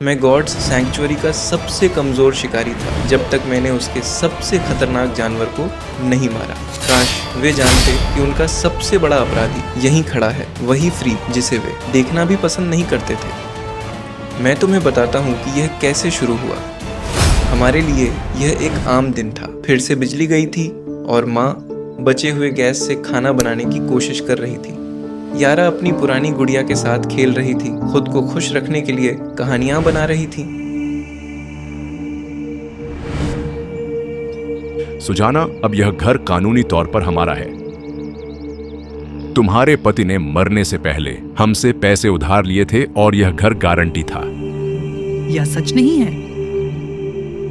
मैं God's sanctuary का सबसे कमज़ोर शिकारी था जब तक मैंने उसके सबसे खतरनाक जानवर को नहीं मारा। काश वे जानते कि उनका सबसे बड़ा अपराधी यहीं खड़ा है, वही फ्री जिसे वे देखना भी पसंद नहीं करते थे। मैं तुम्हें बताता हूँ कि यह कैसे शुरू हुआ। हमारे लिए यह एक आम दिन था। फिर से बिजली गई थी और माँ बचे हुए गैस से खाना बनाने की कोशिश कर रही थी। यारा अपनी पुरानी गुड़िया के साथ खेल रही थी, खुद को खुश रखने के लिए कहानियां बना रही थी। सुजाना, अब यह घर कानूनी तौर पर हमारा है। तुम्हारे पति ने मरने से पहले हमसे पैसे उधार लिए थे और यह घर गारंटी था। यह सच नहीं है।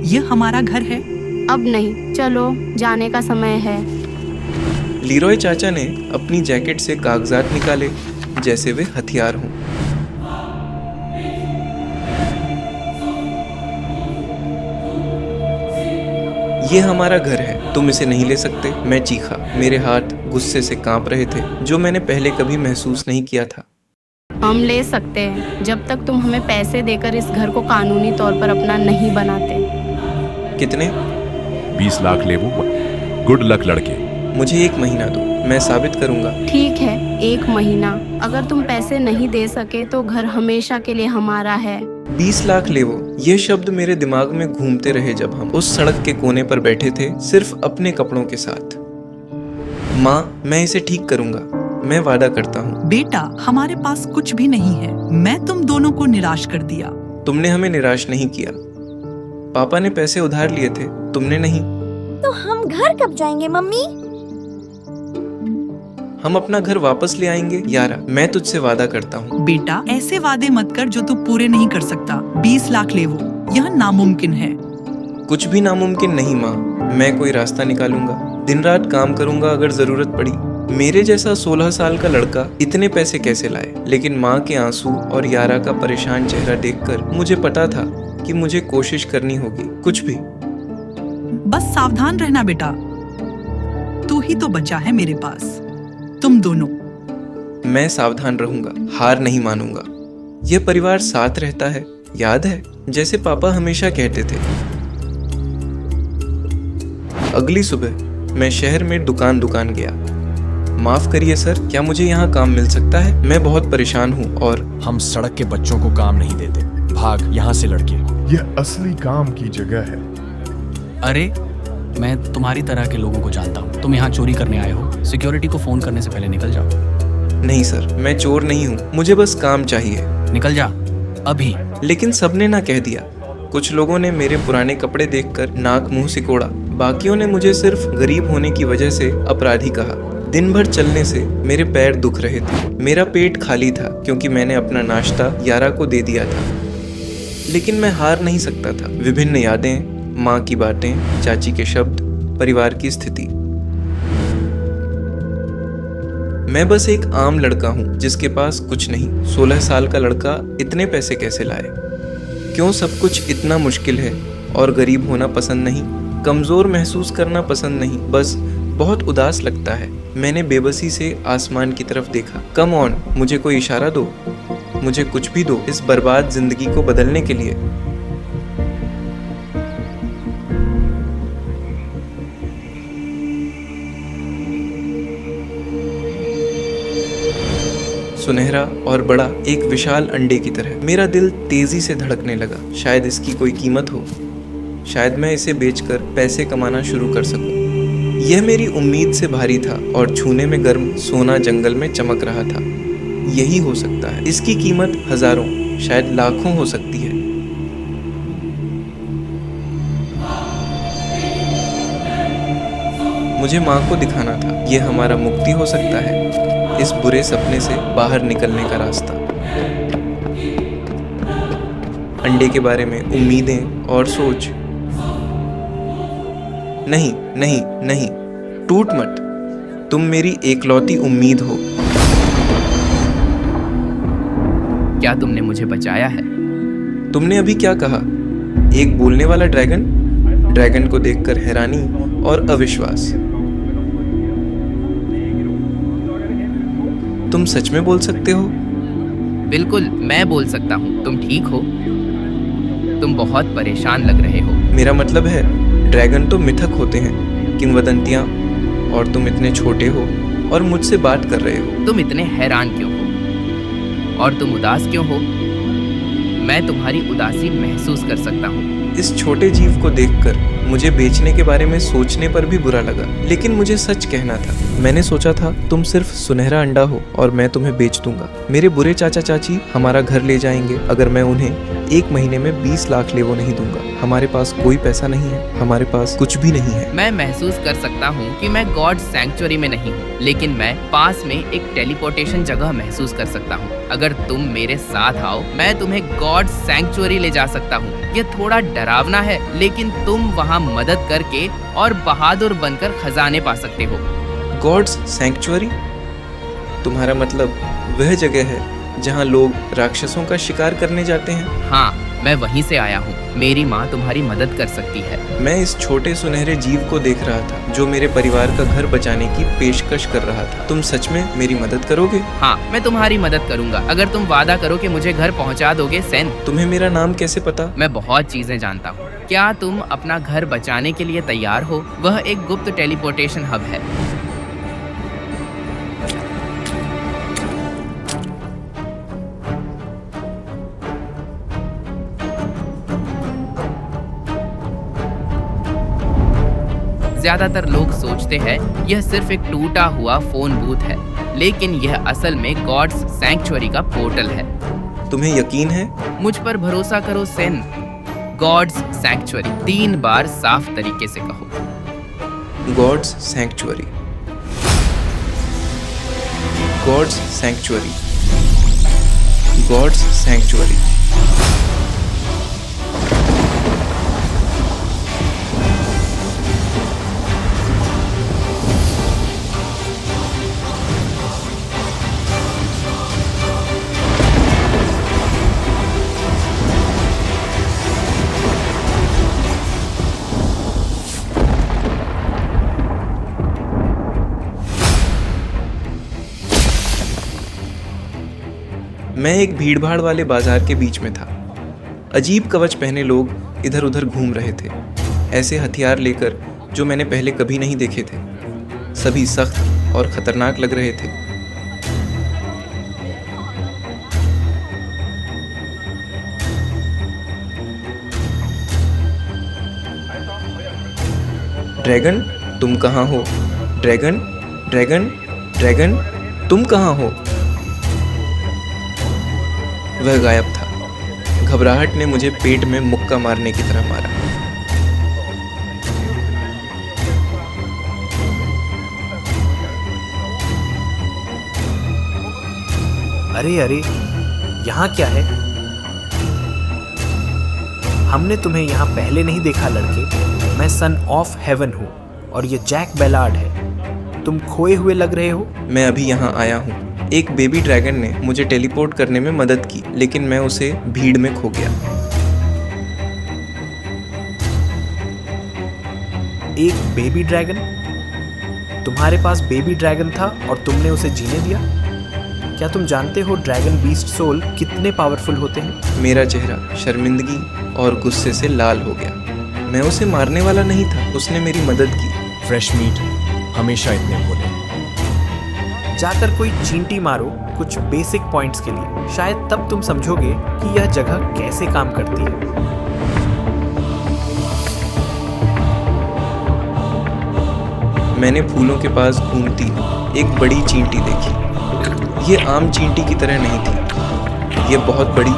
यह हमारा घर है। अब नहीं, चलो जाने का समय है। लीरॉय चाचा ने अपनी जैकेट से कागजात निकाले जैसे वे हथियार हों। ये हमारा घर है, तुम इसे नहीं ले सकते। मैं चीखा। मेरे हाथ गुस्से से कांप रहे थे, जो मैंने पहले कभी महसूस नहीं किया था। हम ले सकते हैं जब तक तुम हमें पैसे देकर इस घर को कानूनी तौर पर अपना नहीं बनाते। कितने? 20 लाख ले वो। गुड लक लड़के। मुझे 1 महीना दो, मैं साबित करूंगा। ठीक है, 1 महीना। अगर तुम पैसे नहीं दे सके तो घर हमेशा के लिए हमारा है। 20 लाख ले वो। ये शब्द मेरे दिमाग में घूमते रहे जब हम उस सड़क के कोने पर बैठे थे, सिर्फ अपने कपड़ों के साथ। माँ, मैं इसे ठीक करूंगा, मैं वादा करता हूँ। बेटा, हमारे पास कुछ भी नहीं है। मैं तुम दोनों को निराश कर दिया। तुमने हमें निराश नहीं किया। पापा ने पैसे उधार लिए थे, तुमने नहीं। तो हम घर कब जाएंगे मम्मी? हम अपना घर वापस ले आएंगे यारा, मैं तुझसे वादा करता हूँ। बेटा, ऐसे वादे मत कर जो तू पूरे नहीं कर सकता। 20 लाख ले वो। यह नामुमकिन है। कुछ भी नामुमकिन नहीं माँ, मैं कोई रास्ता निकालूंगा। दिन रात काम करूंगा अगर जरूरत पड़ी। मेरे जैसा 16 साल का लड़का इतने पैसे कैसे लाए? लेकिन माँ के आंसू और यारा का परेशान चेहरा देखकर मुझे पता था कि मुझे कोशिश करनी होगी, कुछ भी। बस सावधान रहना बेटा। तू ही तो बचा है मेरे पास। तुम दोनों। मैं सावधान रहूंगा, हार नहीं मानूंगा। यह परिवार साथ रहता है, याद है? जैसे पापा हमेशा कहते थे। अगली सुबह मैं शहर में दुकान गया। माफ करिए सर, क्या मुझे यहाँ काम मिल सकता है? मैं बहुत परेशान हूँ और हम सड़क के बच्चों को काम नहीं देते। भाग यहाँ से लड़के। यह असली काम की जगह है। अरे, मैं तुम्हारी तरह के लोगों को जानता हूँ। तुम यहाँ चोरी करने आए हो। सिक्योरिटी को फोन करने से पहले निकल जाओ। नहीं सर, मैं चोर नहीं हूँ, मुझे बस काम चाहिए। निकल जा अभी। लेकिन सबने ना कह दिया। कुछ लोगों ने मेरे पुराने कपड़े देखकर नाक मुंह सिकोड़ा। बाकियों ने मुझे सिर्फ गरीब होने की वजह से अपराधी कहा। दिन भर चलने से मेरे पैर दुख रहे थे। मेरा पेट खाली था क्योंकि मैंने अपना नाश्ता यारा को दे दिया था। लेकिन मैं हार नहीं सकता था। विभिन्न यादें, माँ की बातें, चाची के शब्द, परिवार की स्थिति। मैं बस एक आम लड़का हूँ जिसके पास कुछ नहीं। 16 साल का लड़का इतने पैसे कैसे लाए? क्यों सब कुछ इतना मुश्किल है? और गरीब होना पसंद नहीं, कमजोर महसूस करना पसंद नहीं, बस बहुत उदास लगता है। मैंने बेबसी से आसमान की तरफ देखा। कम ऑन, मुझे कोई इशारा दो, मुझे कुछ भी दो इस बर्बाद जिंदगी को बदलने के लिए। सुनहरा और बड़ा एक विशाल अंडे की तरह मेरा दिल तेजी से धड़कने लगा। शायद इसकी कोई कीमत हो, शायद मैं इसे बेचकर पैसे कमाना शुरू कर सकूं। यह मेरी उम्मीद से भारी था और छूने में गर्म सोना जंगल में चमक रहा था। यही हो सकता है। इसकी कीमत हजारों, शायद लाखों हो सकती है। मुझे माँ को दिखाना था। यह हमारा मुक्ति हो सकता है, इस बुरे सपने से बाहर निकलने का रास्ता। अंडे के बारे में उम्मीदें और सोच। नहीं नहीं नहीं, टूट मत, तुम मेरी एकलौती उम्मीद हो। क्या तुमने मुझे बचाया है? तुमने अभी क्या कहा? एक बोलने वाला ड्रैगन? ड्रैगन को देखकर हैरानी और अविश्वास। तुम सच में बोल सकते हो? बिल्कुल, मैं बोल सकता हूँ। तुम ठीक हो? तुम बहुत परेशान लग रहे हो। मेरा मतलब है, ड्रैगन तो मिथक होते हैं, किंवदंतियाँ, और तुम इतने छोटे हो और मुझसे बात कर रहे हो। तुम इतने हैरान क्यों हो और तुम उदास क्यों हो? मैं तुम्हारी उदासी महसूस कर सकता हूँ। इस छोटे जीव को देखकर मुझे बेचने के बारे में सोचने पर भी बुरा लगा, लेकिन मुझे सच कहना था। मैंने सोचा था तुम सिर्फ सुनहरा अंडा हो और मैं तुम्हें बेच दूंगा। मेरे बुरे चाचा चाची हमारा घर ले जाएंगे अगर मैं उन्हें 1 महीने में 20 लाख लेवो नहीं दूंगा। हमारे पास कोई पैसा नहीं है, हमारे पास कुछ भी नहीं है। मैं महसूस कर सकता हूँ कि मैं गॉड सैंक्चुअरी में नहीं हूँ, लेकिन मैं पास में एक टेलीपोर्टेशन जगह महसूस कर सकता हूँ। अगर तुम मेरे साथ आओ, मैं तुम्हें गॉड सैंक्चुअरी ले जा सकता हूँ। ये थोड़ा डरावना है, लेकिन तुम वहाँ मदद करके और बहादुर बनकर खजाने पा सकते हो। God's sanctuary? तुम्हारा मतलब वह जगह है जहाँ लोग राक्षसों का शिकार करने जाते हैं? हाँ, मैं वहीं से आया हूँ। मेरी माँ तुम्हारी मदद कर सकती है। मैं इस छोटे सुनहरे जीव को देख रहा था जो मेरे परिवार का घर बचाने की पेशकश कर रहा था। तुम सच में मेरी मदद करोगे? हाँ, मैं तुम्हारी मदद करूंगा अगर तुम वादा करो कि मुझे घर पहुंचा दोगे। सेन, तुम्हें मेरा नाम कैसे पता? मैं बहुत चीजें जानता हूँ। क्या तुम अपना घर बचाने के लिए तैयार हो? वह एक गुप्त टेलीपोर्टेशन हब है। ज्यादातर लोग सोचते हैं यह सिर्फ एक टूटा हुआ फोन बूथ है, लेकिन यह असल में गॉड्स सैंक्चुअरी का पोर्टल है। तुम्हें यकीन है? मुझ पर भरोसा करो सेन। गॉड्स सैंक्चुअरी 3 बार साफ तरीके से कहो। God's sanctuary, God's sanctuary, God's sanctuary. मैं एक भीड़भाड़ वाले बाजार के बीच में था। अजीब कवच पहने लोग इधर उधर घूम रहे थे, ऐसे हथियार लेकर जो मैंने पहले कभी नहीं देखे थे। सभी सख्त और खतरनाक लग रहे थे। ड्रैगन, तुम कहाँ हो? ड्रैगन, ड्रैगन, ड्रैगन, तुम कहाँ हो? वह गायब था। घबराहट ने मुझे पेट में मुक्का मारने की तरह मारा। अरे अरे, यहाँ क्या है? हमने तुम्हें यहाँ पहले नहीं देखा लड़के। मैं सन ऑफ हेवन हूँ और ये जैक बेलार्ड है। तुम खोए हुए लग रहे हो। मैं अभी यहाँ आया हूँ। एक बेबी ड्रैगन ने मुझे टेलीपोर्ट करने में मदद की, लेकिन मैं उसे भीड़ में खो गया। एक बेबी ड्रैगन? तुम्हारे पास बेबी ड्रैगन था और तुमने उसे जीने दिया? क्या तुम जानते हो ड्रैगन बीस्ट सोल कितने पावरफुल होते हैं? मेरा चेहरा शर्मिंदगी और गुस्से से लाल हो गया। मैं उसे मारने वाला नहीं था, उसने मेरी मदद की। फ्रेश मीट हमेशा इतने भोले। जाकर कोई चींटी मारो कुछ बेसिक पॉइंट्स के लिए, शायद तब तुम समझोगे कि यह जगह कैसे काम करती है। मैंने फूलों के पास घूमती एक बड़ी चींटी देखी। ये आम चींटी की तरह नहीं थी, ये बहुत बड़ी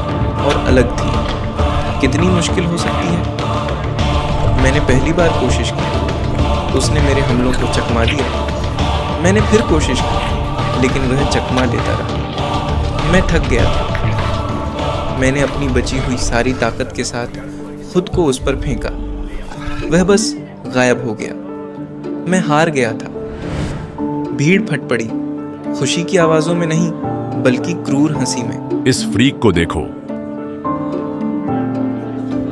और अलग थी। कितनी मुश्किल हो सकती है? मैंने पहली बार कोशिश की, उसने मेरे हमलों को चकमा दिया। मैंने फिर कोशिश की, लेकिन वह चकमा देता रहा। मैं थक गया था। मैंने अपनी बची हुई सारी ताकत के साथ खुद को उस पर फेंका। वह बस गायब हो गया। मैं हार गया था। भीड़ फट पड़ी, खुशी की आवाजों में नहीं, बल्कि क्रूर हंसी में। इस फ्रीक को देखो।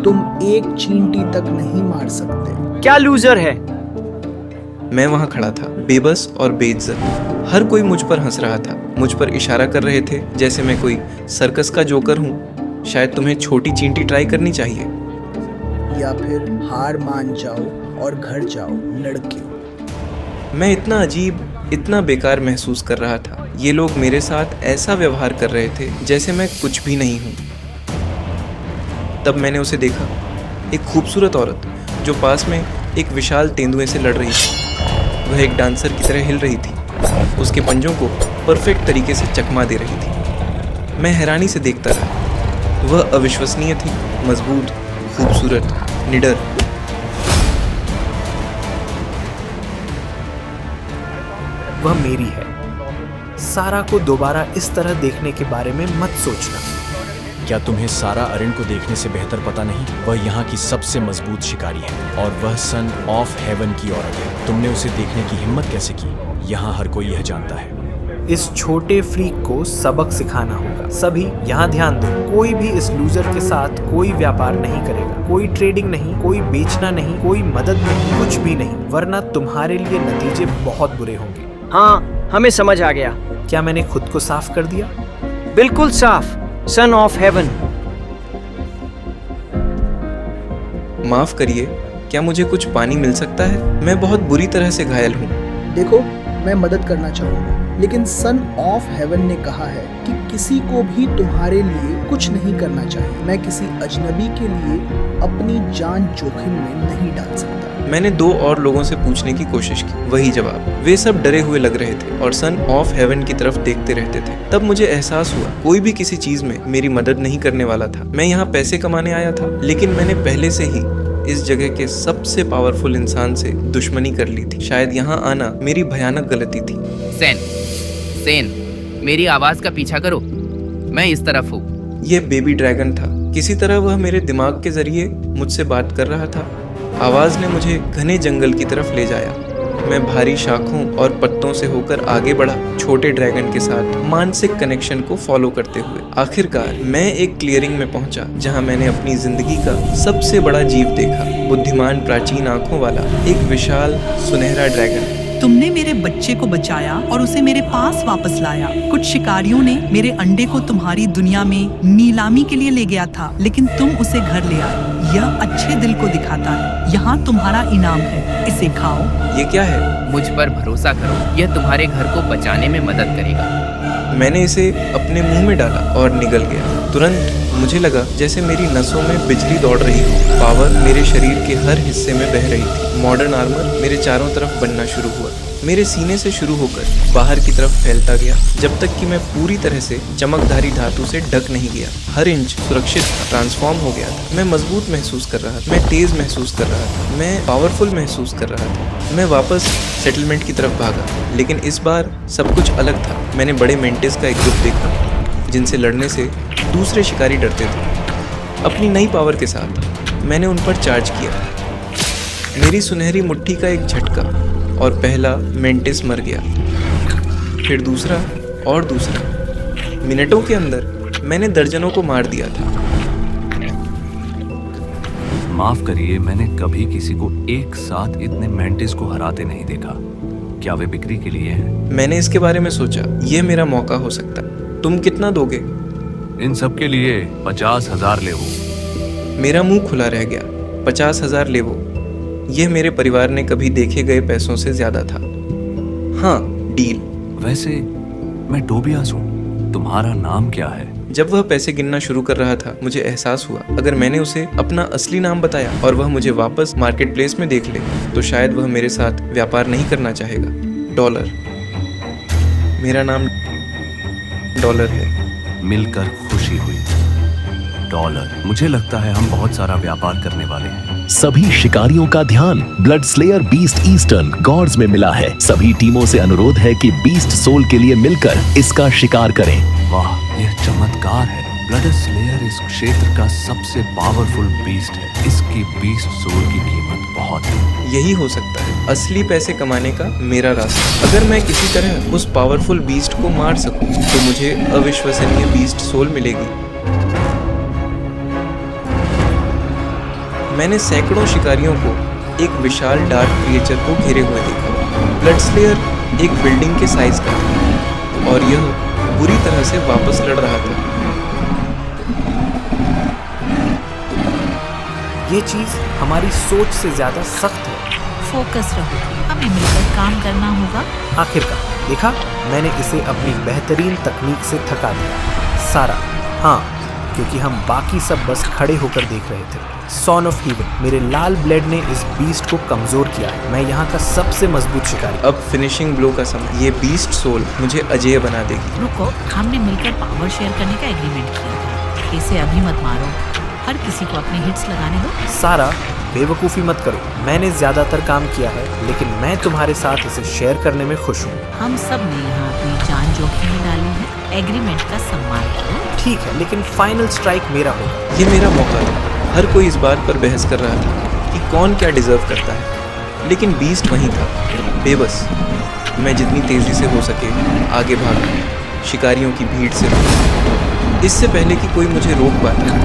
तुम एक चींटी तक नहीं मार सकते। क्या लूजर है? मैं वहां खड़ा था, बेबस और बेइज्जत। हर कोई मुझ पर हंस रहा था, मुझ पर इशारा कर रहे थे जैसे मैं कोई सर्कस का जोकर हूँ। शायद तुम्हें छोटी चींटी ट्राई करनी चाहिए। या फिर हार मान जाओ और घर जाओ लड़के। मैं इतना अजीब, इतना बेकार महसूस कर रहा था। ये लोग मेरे साथ ऐसा व्यवहार कर रहे थे जैसे मैं कुछ भी नहीं हूँ। तब मैंने उसे देखा, एक खूबसूरत औरत जो पास में एक विशाल तेंदुए से लड़ रही थी। वह एक डांसर की तरह हिल रही थी, उसके पंजों को परफेक्ट तरीके से चकमा दे रही थी। मैं हैरानी से देखता रहा। वह अविश्वसनीय थी, मजबूत, खूबसूरत, निडर। वह मेरी है। सारा को दोबारा इस तरह देखने के बारे में मत सोचना। क्या तुम्हें सारा अरिन को देखने से बेहतर पता नहीं? वह यहाँ की सबसे मजबूत शिकारी है और वह सन ऑफ हेवन की औरत है। तुमने उसे देखने की हिम्मत कैसे की? यहाँ हर कोई यह जानता है। इस छोटे फ्रीक को सबक सिखाना होगा। सभी यहाँ ध्यान दो, कोई भी इस लूजर के साथ कोई व्यापार नहीं करेगा, कोई ट्रेडिंग नहीं, कोई बेचना नहीं, कोई मदद नहीं, कुछ भी नहीं, वरना तुम्हारे लिए नतीजे बहुत बुरे होंगे। हाँ, हमें समझ आ गया। क्या मैंने खुद को साफ कर दिया? बिल्कुल साफ, सन ऑफ हेवन। माफ करिए, क्या मुझे कुछ पानी मिल सकता है? मैं बहुत बुरी तरह से घायल हूँ। देखो, मैं मदद करना चाहूँगा, लेकिन सन ऑफ हेवन ने कहा है कि किसी को भी तुम्हारे लिए कुछ नहीं करना चाहिए। मैं किसी अजनबी के लिए अपनी जान जोखिम में नहीं डाल सकता। मैंने 2 और लोगों से पूछने की कोशिश की, वही जवाब। वे सब डरे हुए लग रहे थे और सन ऑफ हेवन की तरफ देखते रहते थे। तब मुझे एहसास हुआ, कोई भी किसी चीज में मेरी मदद नहीं करने वाला था। मैं यहाँ पैसे कमाने आया था, लेकिन मैंने पहले से ही इस जगह के सबसे पावरफुल इंसान से दुश्मनी कर ली थी। शायद यहाँ आना मेरी भयानक गलती थी। सेन, मेरी आवाज का पीछा करो, मैं इस तरफ हूँ। यह बेबी ड्रैगन था। किसी तरह वह मेरे दिमाग के जरिए मुझसे बात कर रहा था। आवाज ने मुझे घने जंगल की तरफ ले जाया। मैं भारी शाखों और पत्तों से होकर आगे बढ़ा, छोटे ड्रैगन के साथ मानसिक कनेक्शन को फॉलो करते हुए। आखिरकार मैं एक क्लियरिंग में पहुंचा, जहां मैंने अपनी जिंदगी का सबसे बड़ा जीव देखा। बुद्धिमान, प्राचीन आंखों वाला एक विशाल सुनहरा ड्रैगन। तुमने मेरे बच्चे को बचाया और उसे मेरे पास वापस लाया। कुछ शिकारियों ने मेरे अंडे को तुम्हारी दुनिया में नीलामी के लिए ले गया था, लेकिन तुम उसे घर ले आए। यह अच्छे दिल को दिखाता है। यहाँ तुम्हारा इनाम है, इसे खाओ। ये क्या है? मुझ पर भरोसा करो, यह तुम्हारे घर को बचाने में मदद करेगा। मैंने इसे अपने मुंह में डाला और निगल गया। तुरंत मुझे लगा जैसे मेरी नसों में बिजली दौड़ रही हो। पावर मेरे शरीर के हर हिस्से में बह रही थी। मॉडर्न आर्मर मेरे चारों तरफ बनना शुरू हुआ। मेरे सीने से शुरू होकर बाहर की तरफ फैलता गया, जब तक कि मैं पूरी तरह से चमकधारी धातु से ढक नहीं गया। हर इंच सुरक्षित था, ट्रांसफॉर्म हो गया था। मैं मजबूत महसूस कर रहा था, मैं तेज महसूस कर रहा था, मैं पावरफुल महसूस कर रहा था। मैं वापस सेटलमेंट की तरफ भागा, लेकिन इस बार सब कुछ अलग था। मैंने बड़े मेंटिस का एक ग्रुप देखा, जिनसे लड़ने से दूसरे शिकारी डरते थे। अपनी नई पावर के साथ मैंने उन पर चार्ज किया। मेरी सुनहरी मुट्ठी का एक झटका और पहला मेंटिस मर गया, फिर दूसरा और दूसरा। मिनटों के अंदर मैंने दर्जनों को मार दिया था। माफ करिए, मैंने कभी किसी को एक साथ इतने मेंटिस को हराते नहीं देखा। क्या वे बिक्री के लिए हैं? मैंने इसके बारे में सोचा, यह मेरा मौका हो सकता है। तुम कितना दोगे? इन सब के लिए 50,000 लेवो। मेरा मुंह खुला रह गया। 50,000 लेवो, यह मेरे परिवार ने कभी देखे गए पैसों से ज्यादा था। हाँ, डील। वैसे मैं टोबियास हूँ, तुम्हारा नाम क्या है? जब वह पैसे गिनना शुरू कर रहा था, मुझे एहसास हुआ अगर मैंने उसे अपना असली नाम बताया और वह मुझे वापस मार्केट प्लेस में देख ले, तो शायद वह मेरे साथ व्यापार नहीं करना चाहेगा। डॉलर। मेरा नाम डॉलर है। मिलकर खुशी हुई। डॉलर, मुझे लगता है हम बहुत सारा व्यापार करने वाले हैं। सभी शिकारियों का ध्यान blood slayer beast eastern gods में मिला है। सभी टीमों से अनुरोध है कि बीस्ट सोल के लिए मिलकर इसका शिकार करें। वाह, यह चमत्कार है। ब्लड स्लेयर इस क्षेत्र का सबसे पावरफुल बीस्ट है। इसकी बीस्ट सोल की कीमत बहुत है। यही हो सकता है असली पैसे कमाने का मेरा रास्ता। अगर मैं किसी तरह उस पावरफुल बीस्ट को मार सकूं, तो मुझे अविश्वसनीय बीस्ट सोल मिलेगी। मैंने सैकड़ों शिकारियों को एक विशाल डार्क क्रिएचर को घेरे हुए देखा। ब्लड स्लेयर एक बिल्डिंग के साइज का था और यह बुरी तरह से वापस लड़ रहा था। ये चीज हमारी सोच से ज्यादा सख्त है। फोकस रहो, हमें मिलकर काम करना होगा। आखिरकार देखा, मैंने इसे अपनी बेहतरीन तकनीक से थका दिया। सारा, हाँ, क्योंकि हम बाकी सब बस खड़े होकर देख रहे थे। सॉन ऑफ हीवन, मेरे लाल ब्लेड ने इस बीस्ट को कमजोर किया है। मैं यहाँ का सबसे मजबूत शिकारी। अब फिनिशिंग ब्लो का समय। ये बीस्ट सोल मुझे अजेय बना देगी। रुको, हमने मिलकर पावर शेयर करने का एग्रीमेंट किया था। इसे अभी मत मारो, हर किसी को अपने हिट्स लगाने दो। सारा, बेवकूफ़ी मत करो। मैंने ज्यादातर काम किया है, लेकिन मैं तुम्हारे साथ इसे शेयर करने में खुश हूँ। हम सब ने यहाँ अपनी जान जोखिम में डाली है। एग्रीमेंट का सम्मान करो। ठीक है, लेकिन फाइनल स्ट्राइक मेरा होगा। ये मेरा मौका था। हर कोई इस बात पर बहस कर रहा था कि कौन क्या डिजर्व करता है, लेकिन बीस्ट वहीं था, बेबस। मैं जितनी तेजी से हो सके आगे भागा, शिकारियों की भीड़ से रोका। इससे पहले कि कोई मुझे रोक पाता,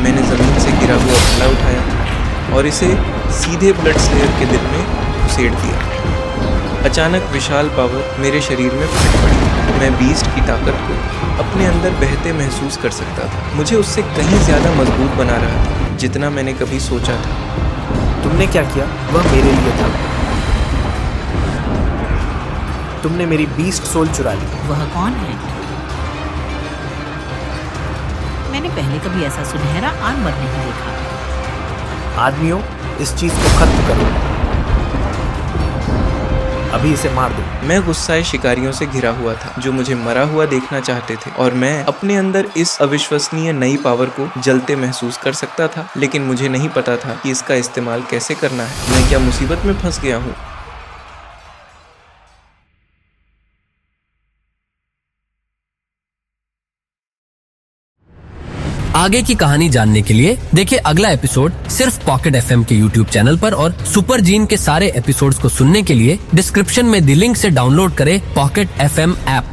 मैंने ज़मीन से गिरा हुआ भाला उठाया और इसे सीधे ब्लड स्लेयर के दिल में घुसेड़ दिया। अचानक विशाल पावर मेरे शरीर में फट पड़ी। मैं बीस्ट की ताकत को अपने अंदर बहते महसूस कर सकता था। मुझे उससे कहीं ज़्यादा मजबूत बना रहा था जितना मैंने कभी सोचा था। तुमने क्या किया वह मेरे लिए था। तुमने मेरी बीस्ट सोल चुरा ली। वह कौन है? मैंने पहले कभी ऐसा सुनहरा आर्मर नहीं देखा। आदमियों, इस चीज को खत्म करो। अभी इसे मार दो। मैं गुस्साए शिकारियों से घिरा हुआ था जो मुझे मरा हुआ देखना चाहते थे, और मैं अपने अंदर इस अविश्वसनीय नई पावर को जलते महसूस कर सकता था, लेकिन मुझे नहीं पता था कि इसका इस्तेमाल कैसे करना है। मैं क्या मुसीबत में फंस गया हूँ? आगे की कहानी जानने के लिए देखिए अगला एपिसोड सिर्फ पॉकेट एफएम के यूट्यूब चैनल पर, और सुपर जीन के सारे एपिसोड्स को सुनने के लिए डिस्क्रिप्शन में दी लिंक से डाउनलोड करें पॉकेट एफएम ऐप।